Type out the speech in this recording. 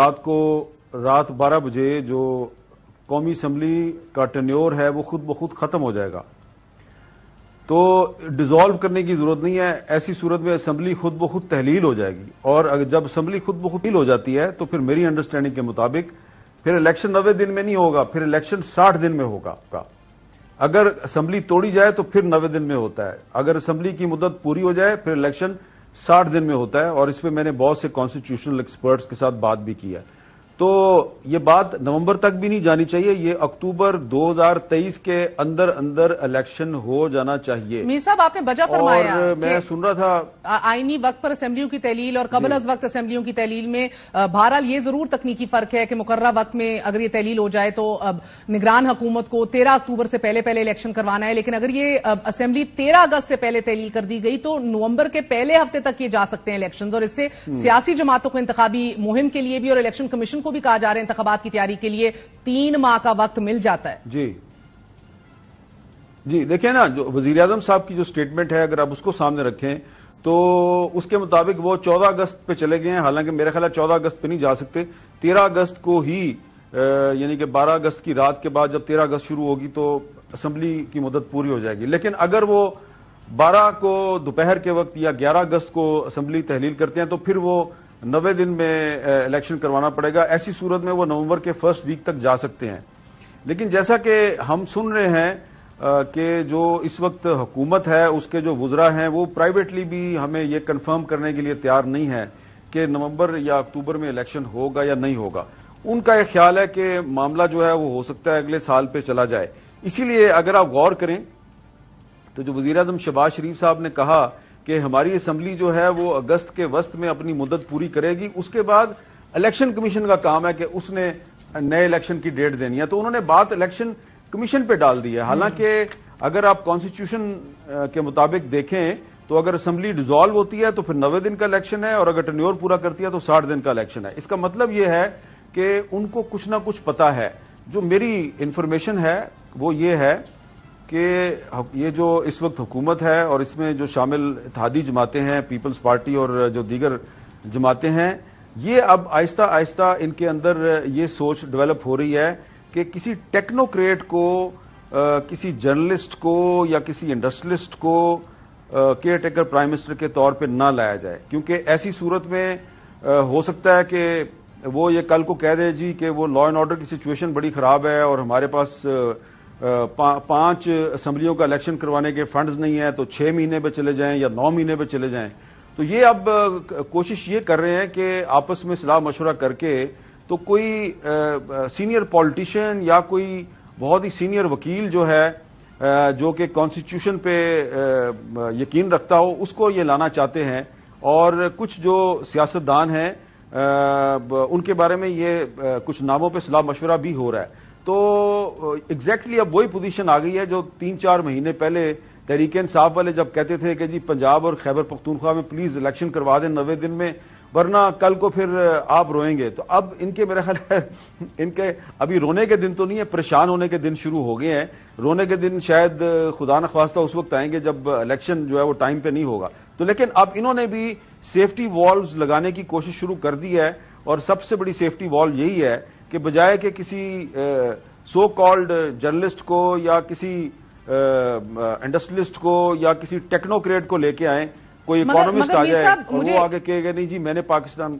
رات 12 بجے جو قومی اسمبلی کا ٹینیور ہے وہ خود بخود ختم ہو جائے گا، تو ڈیزالو کرنے کی ضرورت نہیں ہے۔ ایسی صورت میں اسمبلی خود بخود تحلیل ہو جائے گی، اور جب اسمبلی خود بخود تحلیل ہو جاتی ہے تو پھر میری انڈرسٹینڈنگ کے مطابق پھر الیکشن 90 دن میں نہیں ہوگا، پھر الیکشن 60 دن میں ہوگا۔ اگر اسمبلی توڑی جائے تو پھر 90 دن میں ہوتا ہے، اگر اسمبلی کی مدت پوری ہو جائے پھر الیکشن 60 دن میں ہوتا ہے، اور اس پہ میں نے بہت سے کانسٹیٹیوشنل ایکسپرٹس کے ساتھ بات بھی کی ہے۔ تو یہ بات نومبر تک بھی نہیں جانی چاہیے، یہ اکتوبر 2023 کے اندر الیکشن ہو جانا چاہیے۔ میر صاحب آپ نے وجہ فرمایا، اور میں سن رہا تھا آئینی وقت پر اسمبلیوں کی تحلیل اور قبل از وقت اسمبلیوں کی تحلیل میں بہرحال یہ ضرور تکنیکی فرق ہے کہ مقررہ وقت میں اگر یہ تحلیل ہو جائے تو نگران حکومت کو 13 اکتوبر سے پہلے الیکشن کروانا ہے، لیکن اگر یہ اسمبلی 13 اگست سے پہلے تحلیل کر دی گئی تو نومبر کے پہلے ہفتے تک یہ جا سکتے ہیں الیکشنز، اور اس سے سیاسی جماعتوں کو انتخابی مہم کے لیے بھی اور الیکشن کمیشن کو بھی کہا جا رہا ہے انتخابات کی تیاری کے لیے 3 ماہ کا وقت مل جاتا ہے۔ جی دیکھیں نا، جو وزیر اعظم صاحب کی جو سٹیٹمنٹ ہے اگر آپ اس کو سامنے رکھیں تو اس کے مطابق وہ 14 اگست پہ چلے گئے ہیں، حالانکہ میرے خیال ہے 14 اگست پہ نہیں جا سکتے، 13 اگست کو ہی یعنی کہ 12 اگست کی رات کے بعد جب 13 اگست شروع ہوگی تو اسمبلی کی مدت پوری ہو جائے گی۔ لیکن اگر وہ 12 کو دوپہر کے وقت یا 11 اگست کو اسمبلی تحلیل کرتے ہیں تو پھر وہ 90 دن میں الیکشن کروانا پڑے گا۔ ایسی صورت میں وہ نومبر کے فرسٹ ویک تک جا سکتے ہیں۔ لیکن جیسا کہ ہم سن رہے ہیں کہ جو اس وقت حکومت ہے اس کے جو وزراء ہیں وہ پرائیویٹلی بھی ہمیں یہ کنفرم کرنے کے لیے تیار نہیں ہے کہ نومبر یا اکتوبر میں الیکشن ہوگا یا نہیں ہوگا۔ ان کا یہ خیال ہے کہ معاملہ جو ہے وہ ہو سکتا ہے اگلے سال پہ چلا جائے۔ اسی لیے اگر آپ غور کریں تو جو وزیر اعظم شہباز شریف صاحب نے کہا کہ ہماری اسمبلی جو ہے وہ اگست کے وسط میں اپنی مدت پوری کرے گی، اس کے بعد الیکشن کمیشن کا کام ہے کہ اس نے نئے الیکشن کی ڈیٹ دینی ہے، تو انہوں نے بات الیکشن کمیشن پہ ڈال دی ہے۔ حالانکہ اگر آپ کانسٹیٹیوشن کے مطابق دیکھیں تو اگر اسمبلی ڈیزالو ہوتی ہے تو پھر 90 دن کا الیکشن ہے، اور اگر ٹینیور پورا کرتی ہے تو 60 دن کا الیکشن ہے۔ اس کا مطلب یہ ہے کہ ان کو کچھ نہ کچھ پتا ہے۔ جو میری انفارمیشن ہے وہ یہ ہے کہ یہ جو اس وقت حکومت ہے اور اس میں جو شامل اتحادی جماعتیں ہیں، پیپلز پارٹی اور جو دیگر جماعتیں ہیں، یہ اب آہستہ آہستہ ان کے اندر یہ سوچ ڈیولپ ہو رہی ہے کہ کسی ٹیکنوکریٹ کو، کسی جرنلسٹ کو یا کسی انڈسٹریلسٹ کو کیئر ٹیکر پرائم منسٹر کے طور پہ نہ لایا جائے، کیونکہ ایسی صورت میں ہو سکتا ہے کہ وہ یہ کل کو کہہ دے جی کہ وہ لا اینڈ آرڈر کی سچویشن بڑی خراب ہے اور ہمارے پاس 5 اسمبلیوں کا الیکشن کروانے کے فنڈز نہیں ہیں، تو 6 مہینے پہ چلے جائیں یا 9 مہینے پہ چلے جائیں۔ تو یہ اب کوشش یہ کر رہے ہیں کہ آپس میں صلاح مشورہ کر کے تو کوئی سینئر پولیٹیشین یا کوئی بہت ہی سینئر وکیل جو ہے جو کہ کانسٹیٹیوشن پہ یقین رکھتا ہو اس کو یہ لانا چاہتے ہیں، اور کچھ جو سیاستدان ہیں ان کے بارے میں یہ کچھ ناموں پہ صلاح مشورہ بھی ہو رہا ہے۔ تو ایگزیکٹلی اب وہی پوزیشن آ گئی ہے جو 3-4 مہینے پہلے تحریک انصاف والے جب کہتے تھے کہ جی پنجاب اور خیبر پختونخوا میں پلیز الیکشن کروا دیں 90 دن میں، ورنہ کل کو پھر آپ روئیں گے۔ تو اب ان کے میرا خیال ہے ان کے ابھی رونے کے دن تو نہیں ہے، پریشان ہونے کے دن شروع ہو گئے ہیں۔ رونے کے دن شاید خدا نخواستہ اس وقت آئیں گے جب الیکشن جو ہے وہ ٹائم پہ نہیں ہوگا۔ تو لیکن اب انہوں نے بھی سیفٹی والز لگانے کی کوشش شروع کر دی ہے، اور سب سے بڑی سیفٹی وال یہی ہے کہ بجائے کہ کسی سو کالڈ جرنلسٹ کو یا کسی انڈسٹریلسٹ کو یا کسی ٹیکنوکریٹ کو لے کے آئیں، کوئی اکانومسٹ آ جائے اور وہ آگے کہے گا نہیں جی میں نے پاکستان